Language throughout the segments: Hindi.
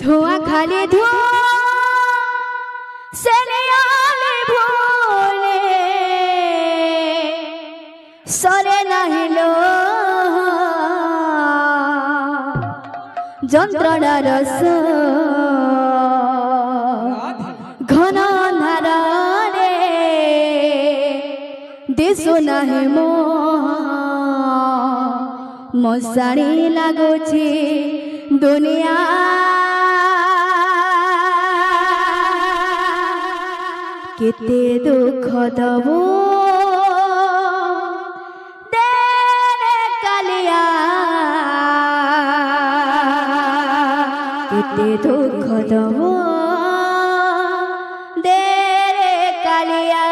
धुआं खाली धुआं से नियाले भोले सरे नहीं लो যন্ত্রণা রস ঘন ধারে দিশু নাহি মো মশাড়ি লাগুছি দুনিয়া কেতে দুঃখ দবু केते दुख दब दे रे कालिया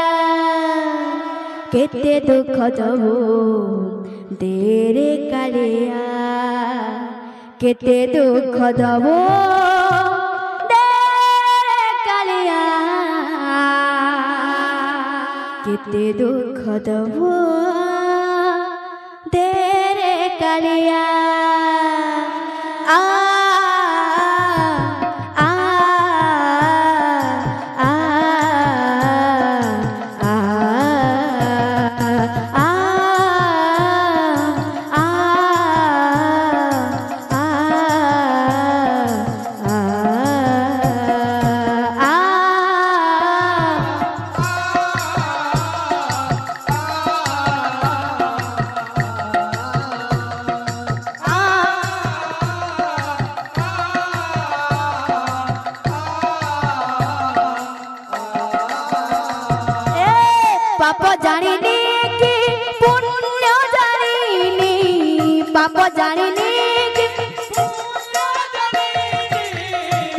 केते दुख दब दे रे कालिया केते दुख दब दे रे कालिया केते दुख दब दे रे कालिया पाप जानिनी कि पुण्य जानिनी पाप जानिनी कि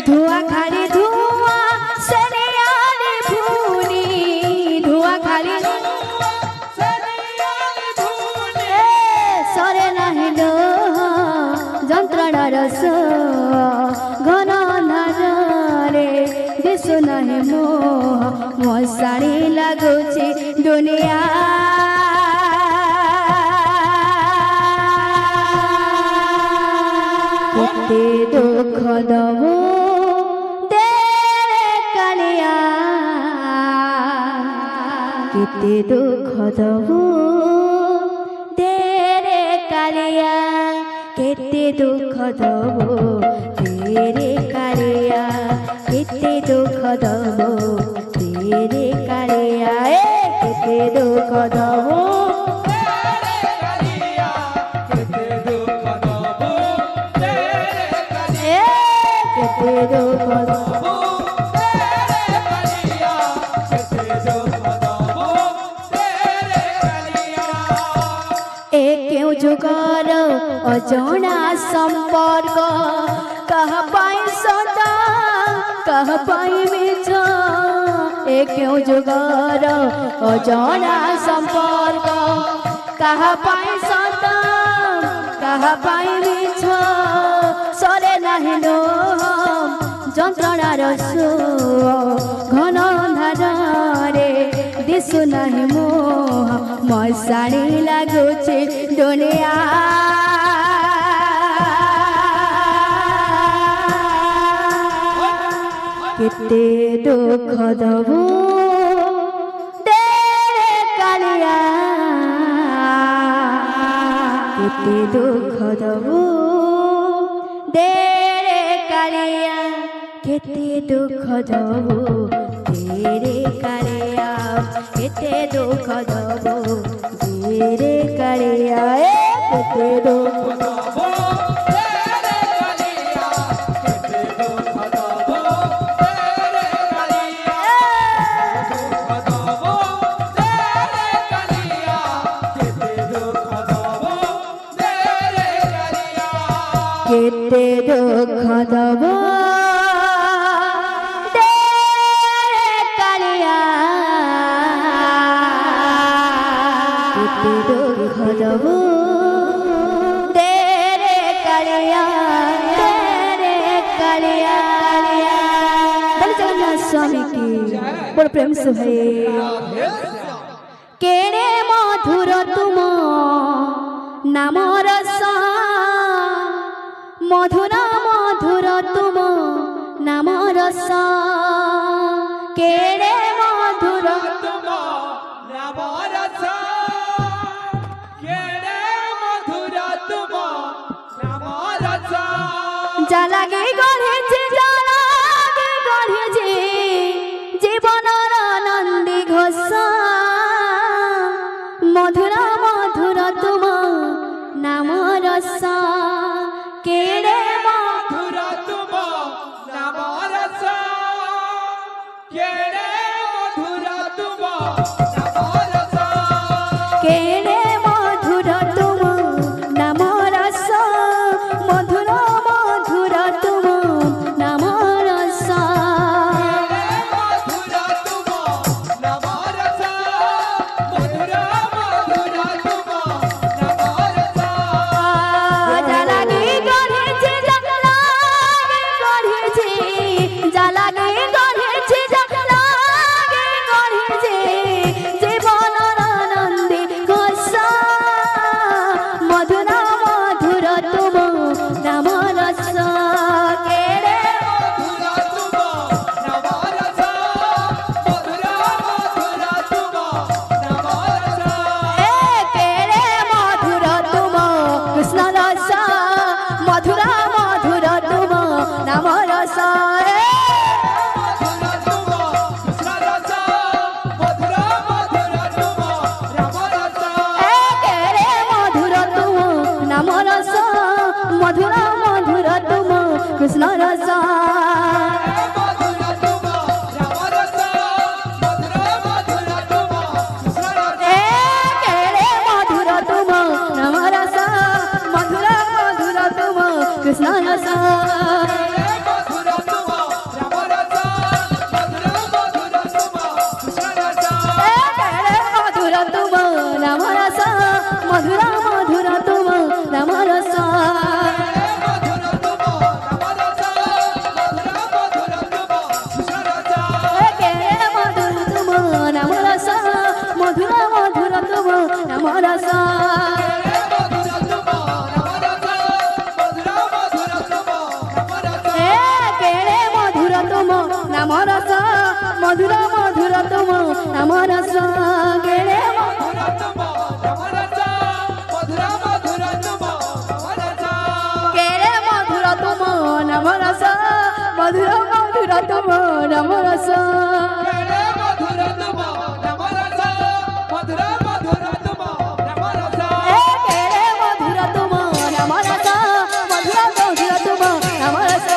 धुआं खाली धुआं से नियाले भूनी धुआं खाली सरे नहीं लो যন্ত্রণা রস ঘন ধারে দিশু নাহি মো মশাড়ি লাগুছি दुनिया केते दुख दब दे रे कालिया केते दुख दब दे रे कालिया केते दुख दब दे रे कालिया केते दुख दब दे रे कालिया केते दुख दब केते दुख दब केते दुख दब क्यों जुगार अजଣା संपर्क कह पाई सदा कह पाई मिछ क्यों जुगार अजଣା संपर्क कह पाई सदा कह पाई मिछ सरे नहीं लो যন্ত্রণা রস ঘন ধারে দিশু নাহি মো মশাড়ি লাগুছি দুনিয়া কেতে দুঃখ দব দে রে কালিয়া কেতে দুঃখ দব দে রে কালিয়া केते दुख दब दे रे कालिया केते दुख दब दे रे कालिया केते दुख दब दे रे कालिया केते दुख दब दे रे कालिया दुख दब दे रे कालिया केते दुख दब दे रे कालिया केते दुख दब दुख दब दे रे कालिया बल जगन्नाथ स्वामी की बड़ प्रेम से है केड़े मधुर तुम नाम रस मधुर मधुर तुम केड़े मधुर तुम नाम रस केड़े मधुर तुम नाम रस जालागे गढ़ेছে जालागे गढ़ेছে জীবনর নন্দী ঘোষ মধুর মধুর তুম নাম রস কেড়ে मधुर तुम नाम रस केड़े मधुर तुम नाम रस केड़े मधुर तुम नाम रस मधुर मधुर तुम नाम रस मधुर तुम नाम रस मधुर मधुर तुम नाम रस जालागे गढ़ेছে जालागे गढ़ेছে जालागे गढ़ेছে জীবনর নন্দী ঘোষ মধুর মধুর তুম নাম রস কেড়ে मधुर तुम नाम रस मधुर मधुर तुम नाम रस केड़े मधुर तुम कृष्ण रस मधुर मधुर तुम नाम रस मधुर तुम कृष्ण रस मधुर मधुर तुम राम रस केड़े मधुर तुम नाम रस मधुर मधुर तुम कृष्ण रस मधुर तुम राम रस मधुर मधुर तुम कृष्ण रस केड़े मधुर तुम नाम रस मधुर मधुर तुम कृष्ण रस मधुर तुम राम रस मधुर मधुर तुम कृष्ण रस केड़े मधुर तुम नाम रस मधुर मधुर तुम नाम रस मधुर तुम राम रस मधुर मधुर तुम कृष्ण रस केड़े मधुर तुम नाम रस मधुर मधुर तुम नाम रस मधुर तुम राम रस मधुर मधुर तुम राम रस केड़े मधुर तुम नाम रस मधुर मधुर तुम नाम रस केड़े मधुर तुम राम रस मधुर मधुर तुम राम रस केड़े मधुर तुम नाम रस मधुर मधुर तुम नाम रस केड़े मधुर तुम राम रस मधुर मधुर तुम राम रस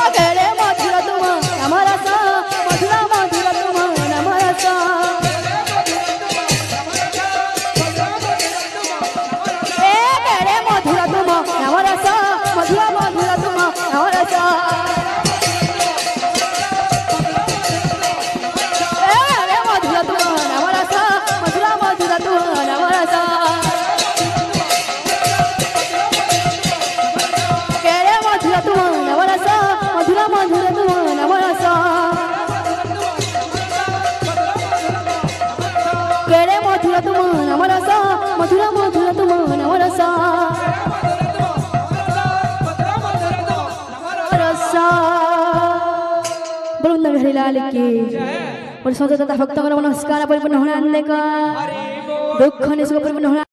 केड़े मधुर तुम नाम रस मधुर मधुर तुम नाम रस केड़े मधुर तुम नाम रस मधुर मधुर तुम नाम रस केड़े मधुर तुम नाम रस मधुर मधुर तुम नाम रस केड़े मधुर तुम नाम रस मधुर मधुर तुम नाम रस केड़े मधुर तुम नाम रस मधुर मधुर तुम नाम रस केड़े मधुर तुम नाम रस मधुर मधुर तुम नाम रस रस बोलो बिहारी लाल की और स्वतंत्रता भक्त नमस्कार परिपूर्ण होना दुख निष्क परिपूर्ण होना